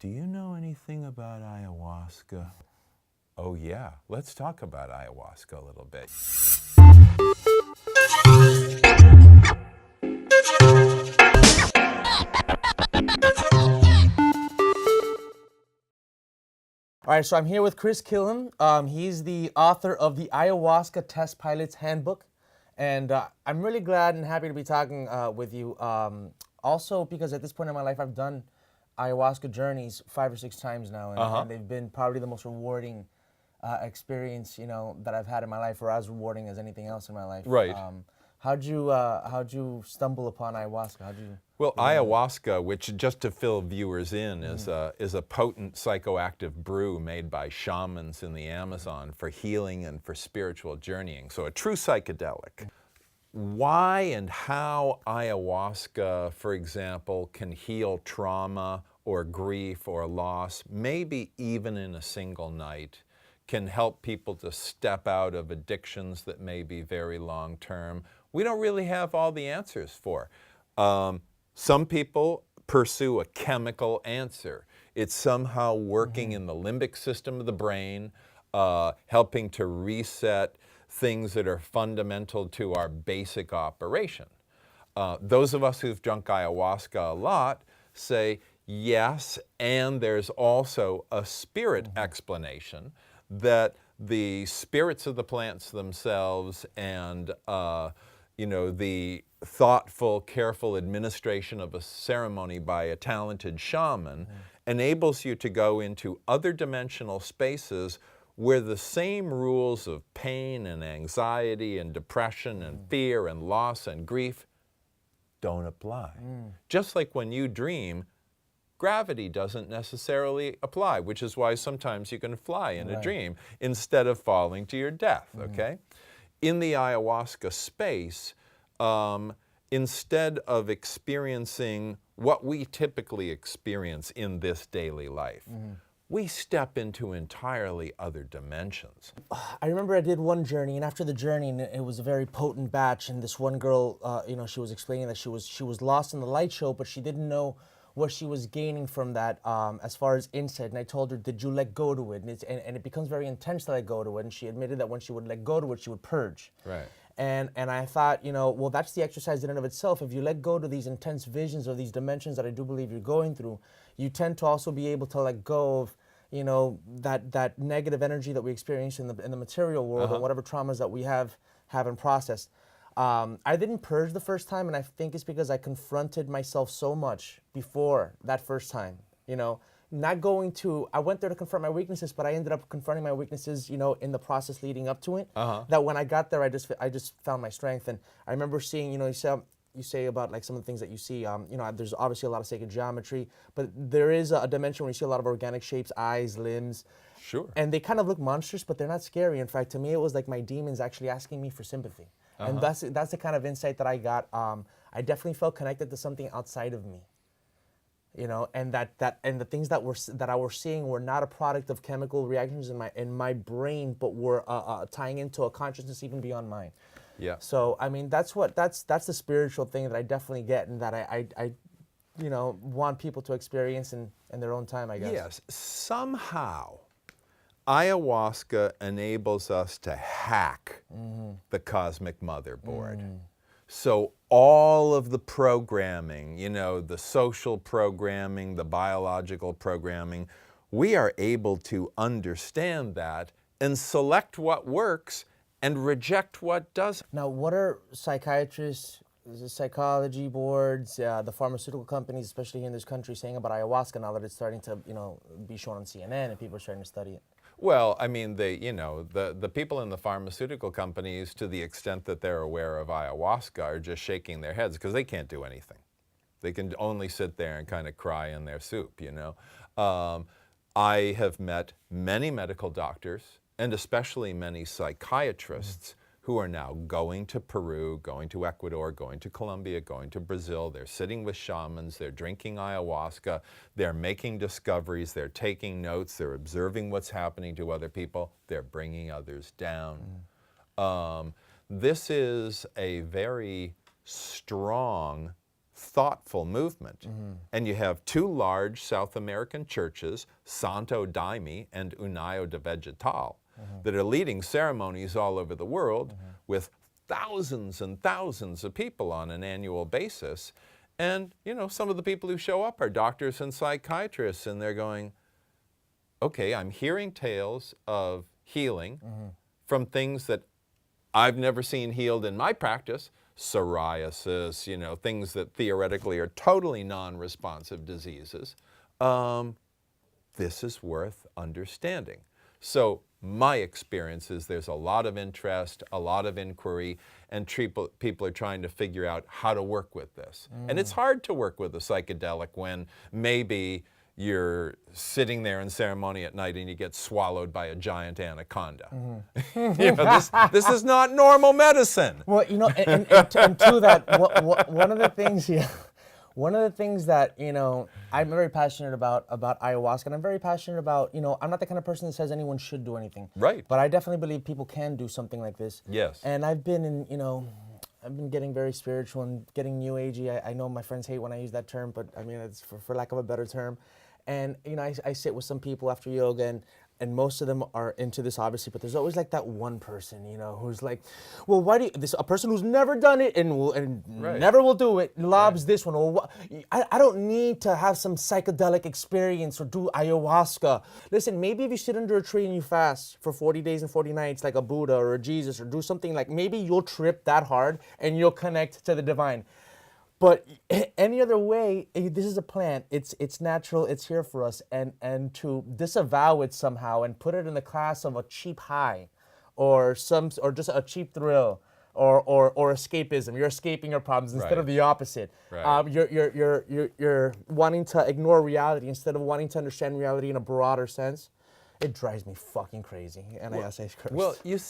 Do you know anything about ayahuasca? Oh yeah, let's talk about ayahuasca a little bit. All right, so I'm here with Chris Kilham. He's the author of the Ayahuasca Test Pilots Handbook. And I'm really glad and happy to be talking with you. Also, because at this point in my life, I've done ayahuasca journeys 5 or 6 times now, and they've been probably the most rewarding experience, that I've had in my life, or as rewarding as anything else in my life. Right. How'd you stumble upon ayahuasca? Well, ayahuasca, which just to fill viewers in, is a potent psychoactive brew made by shamans in the Amazon for healing and for spiritual journeying. So a true psychedelic. Why and how ayahuasca, for example, can heal trauma or grief or loss, maybe even in a single night, can help people to step out of addictions that may be very long-term, we don't really have all the answers for. Some people pursue a chemical answer. It's somehow working in the limbic system of the brain, helping to reset things that are fundamental to our basic operation. Those of us who've drunk ayahuasca a lot say yes, and there's also a spirit explanation that the spirits of the plants themselves and the thoughtful, careful administration of a ceremony by a talented shaman enables you to go into other dimensional spaces where the same rules of pain and anxiety and depression and fear and loss and grief don't apply. Just like when you dream, gravity doesn't necessarily apply, which is why sometimes you can fly in a dream instead of falling to your death, okay? In the ayahuasca space, instead of experiencing what we typically experience in this daily life, we step into entirely other dimensions. I remember I did one journey, and after the journey, and it was a very potent batch, and this one girl, she was explaining that she was lost in the light show, but she didn't know what she was gaining from that as far as insight. And I told her, did you let go to it? And it becomes very intense to let go to it. And she admitted that when she would let go to it, she would purge. Right. And I thought, well, that's the exercise in and of itself. If you let go to these intense visions or these dimensions that I do believe you're going through, you tend to also be able to let go of, that negative energy that we experience in the material world, or whatever traumas that we haven't processed. I didn't purge the first time, and I think it's because I confronted myself so much before that first time. I went there to confront my weaknesses, but I ended up confronting my weaknesses, in the process leading up to it. That when I got there, I just found my strength. And I remember seeing, you say about like some of the things that you see, there's obviously a lot of sacred geometry, but there is a dimension where you see a lot of organic shapes, eyes, limbs. Sure. And they kind of look monstrous, but they're not scary. In fact, to me, it was like my demons actually asking me for sympathy. And that's the kind of insight that I got. I definitely felt connected to something outside of me. And the things that I was seeing were not a product of chemical reactions in my brain, but were tying into a consciousness even beyond mine. Yeah. So I mean, that's the spiritual thing that I definitely get, and that I want people to experience in their own time, I guess. Yes. Somehow, ayahuasca enables us to hack the cosmic motherboard. So all of the programming, the social programming, the biological programming, we are able to understand that and select what works and reject what doesn't. Now, what are psychiatrists, the psychology boards, the pharmaceutical companies, especially here in this country, saying about ayahuasca now that it's starting to, be shown on CNN and people are starting to study it? Well, I mean, the people in the pharmaceutical companies, to the extent that they're aware of ayahuasca, are just shaking their heads because they can't do anything. They can only sit there and kind of cry in their soup, I have met many medical doctors, and especially many psychiatrists, who are now going to Peru, going to Ecuador, going to Colombia, going to Brazil. They're sitting with shamans, they're drinking ayahuasca, they're making discoveries, they're taking notes, they're observing what's happening to other people, they're bringing others down. This is a very strong thoughtful movement. And you have two large South American churches, Santo Daime and União de Vegetal, that are leading ceremonies all over the world with thousands and thousands of people on an annual basis. And, you know, some of the people who show up are doctors and psychiatrists, and they're going, okay, I'm hearing tales of healing from things that I've never seen healed in my practice. Psoriasis, you know, things that theoretically are totally non-responsive diseases. This is worth understanding. So my experience is there's a lot of interest, a lot of inquiry, and people are trying to figure out how to work with this. And it's hard to work with a psychedelic when maybe you're sitting there in ceremony at night and you get swallowed by a giant anaconda. You know, this is not normal medicine. Well, you know, and to that, one of the things, one of the things that, you know, I'm very passionate about ayahuasca, and I'm very passionate about, you know, I'm not the kind of person that says anyone should do anything. Right. But I definitely believe people can do something like this. Yes. And I've been in, you know, I've been getting very spiritual and getting new agey. I know my friends hate when I use that term, but I mean, it's for lack of a better term. And, you know, I sit with some people after yoga, and most of them are into this, obviously, but there's always like that one person, you know, who's like, well, why do you, a person who's never done it and never will do it, lobs this one. Or I don't need to have some psychedelic experience or do ayahuasca. Listen, maybe if you sit under a tree and you fast for 40 days and 40 nights like a Buddha or a Jesus, or do something like, maybe you'll trip that hard and you'll connect to the divine. But any other way, this is a plant. It's natural. It's here for us. And to disavow it somehow and put it in the class of a cheap high, or just a cheap thrill, or escapism. You're escaping your problems instead of the opposite. Right. You're wanting to ignore reality instead of wanting to understand reality in a broader sense. It drives me fucking crazy. And I say, well, you see.